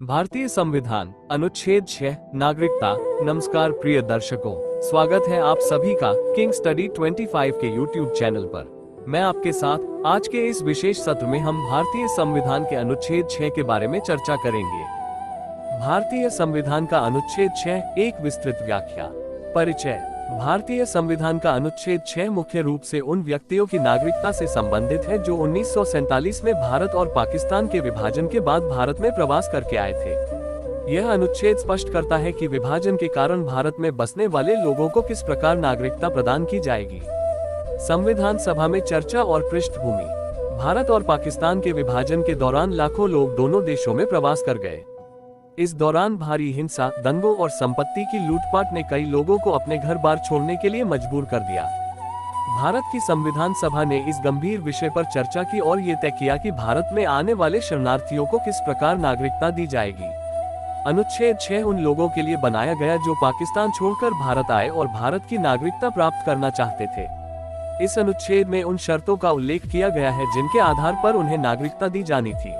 भारतीय संविधान अनुच्छेद 6 नागरिकता। नमस्कार प्रिय दर्शकों, स्वागत है आप सभी का किंग स्टडी 25 के यूट्यूब चैनल पर। मैं आपके साथ आज के इस विशेष सत्र में हम भारतीय संविधान के अनुच्छेद 6 के बारे में चर्चा करेंगे। भारतीय संविधान का अनुच्छेद 6 एक विस्तृत व्याख्या। परिचय। भारतीय संविधान का अनुच्छेद 6 मुख्य रूप से उन व्यक्तियों की नागरिकता से संबंधित है जो 1947 में भारत और पाकिस्तान के विभाजन के बाद भारत में प्रवास करके आए थे। यह अनुच्छेद स्पष्ट करता है कि विभाजन के कारण भारत में बसने वाले लोगों को किस प्रकार नागरिकता प्रदान की जाएगी। संविधान सभा में चर्चा और पृष्ठभूमि। भारत और पाकिस्तान के विभाजन के दौरान लाखों लोग दोनों देशों में प्रवास कर गए। इस दौरान भारी हिंसा, दंगों और संपत्ति की लूटपाट ने कई लोगों को अपने घर बार छोड़ने के लिए मजबूर कर दिया। भारत की संविधान सभा ने इस गंभीर विषय पर चर्चा की और ये तय किया कि भारत में आने वाले शरणार्थियों को किस प्रकार नागरिकता दी जाएगी। अनुच्छेद 6 उन लोगों के लिए बनाया गया जो पाकिस्तान छोड़कर भारत आए और भारत की नागरिकता प्राप्त करना चाहते थे। इस अनुच्छेद में उन शर्तों का उल्लेख किया गया है जिनके आधार पर उन्हें नागरिकता दी जानी थी।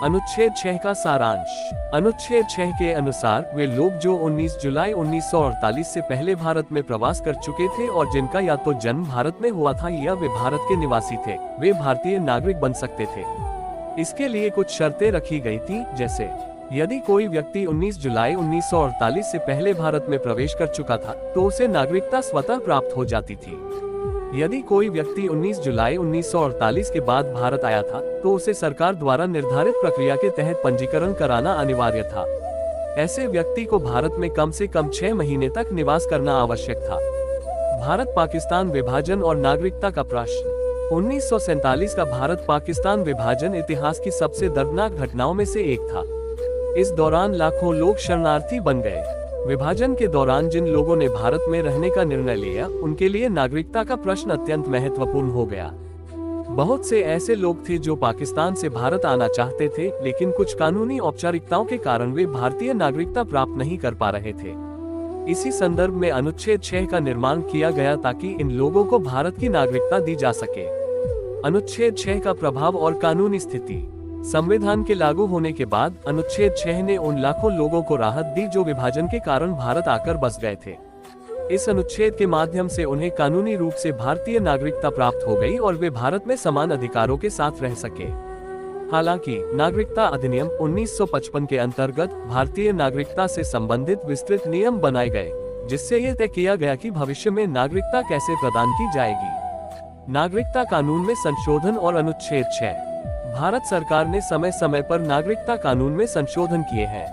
अनुच्छेद 6 का सारांश। अनुच्छेद 6 के अनुसार वे लोग जो 19 जुलाई 1948 से पहले भारत में प्रवास कर चुके थे और जिनका या तो जन्म भारत में हुआ था या वे भारत के निवासी थे, वे भारतीय नागरिक बन सकते थे। इसके लिए कुछ शर्तें रखी गई थी, जैसे यदि कोई व्यक्ति 19 जुलाई 1948 से पहले भारत में प्रवेश कर चुका था तो उसे नागरिकता स्वतः प्राप्त हो जाती थी। यदि कोई व्यक्ति 19 जुलाई 1948 के बाद भारत आया था तो उसे सरकार द्वारा निर्धारित प्रक्रिया के तहत पंजीकरण कराना अनिवार्य था। ऐसे व्यक्ति को भारत में कम से कम 6 महीने तक निवास करना आवश्यक था। भारत पाकिस्तान विभाजन और नागरिकता का प्रश्न। 1947 का भारत पाकिस्तान विभाजन इतिहास की सबसे दर्दनाक घटनाओं में से एक था। इस दौरान लाखों लोग शरणार्थी बन गए। विभाजन के दौरान जिन लोगों ने भारत में रहने का निर्णय लिया उनके लिए नागरिकता का प्रश्न अत्यंत महत्वपूर्ण हो गया। बहुत से ऐसे लोग थे जो पाकिस्तान से भारत आना चाहते थे, लेकिन कुछ कानूनी औपचारिकताओं के कारण वे भारतीय नागरिकता प्राप्त नहीं कर पा रहे थे। इसी संदर्भ में अनुच्छेद 6 का निर्माण किया गया ताकि इन लोगों को भारत की नागरिकता दी जा सके। अनुच्छेद 6 का प्रभाव और कानूनी स्थिति। संविधान के लागू होने के बाद अनुच्छेद 6 ने उन लाखों लोगों को राहत दी जो विभाजन के कारण भारत आकर बस गए थे। इस अनुच्छेद के माध्यम से उन्हें कानूनी रूप से भारतीय नागरिकता प्राप्त हो गई और वे भारत में समान अधिकारों के साथ रह सके। हालांकि नागरिकता अधिनियम 1955 के अंतर्गत भारतीय नागरिकता से संबंधित विस्तृत नियम बनाए गए, जिससे यह तय किया गया कि भविष्य में नागरिकता कैसे प्रदान की जाएगी। नागरिकता कानून में संशोधन और अनुच्छेद 6। भारत सरकार ने समय समय पर नागरिकता कानून में संशोधन किए हैं।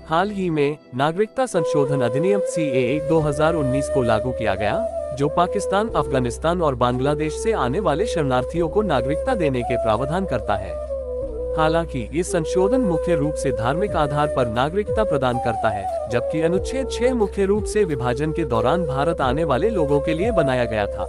हाल ही में नागरिकता संशोधन अधिनियम CAA 2019 को लागू किया गया, जो पाकिस्तान, अफगानिस्तान और बांग्लादेश से आने वाले शरणार्थियों को नागरिकता देने के प्रावधान करता है। हालांकि ये संशोधन मुख्य रूप से धार्मिक आधार पर नागरिकता प्रदान करता है, जबकि अनुच्छेद 6 मुख्य रूप से विभाजन के दौरान भारत आने वाले लोगों के लिए बनाया गया था।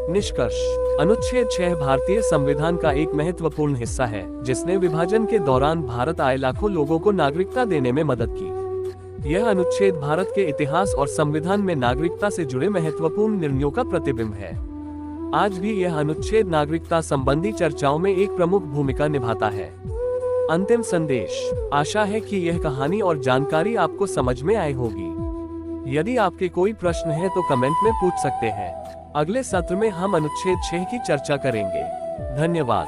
निष्कर्ष। अनुच्छेद 6 भारतीय संविधान का एक महत्वपूर्ण हिस्सा है, जिसने विभाजन के दौरान भारत आए लाखों लोगों को नागरिकता देने में मदद की। यह अनुच्छेद भारत के इतिहास और संविधान में नागरिकता से जुड़े महत्वपूर्ण निर्णयों का प्रतिबिंब है। आज भी यह अनुच्छेद नागरिकता संबंधी चर्चाओं में एक प्रमुख भूमिका निभाता है। अंतिम संदेश। आशा है कि यह कहानी और जानकारी आपको समझ में आई होगी। यदि आपके कोई प्रश्न है तो कमेंट में पूछ सकते हैं। अगले सत्र में हम अनुच्छेद 6 की चर्चा करेंगे। धन्यवाद।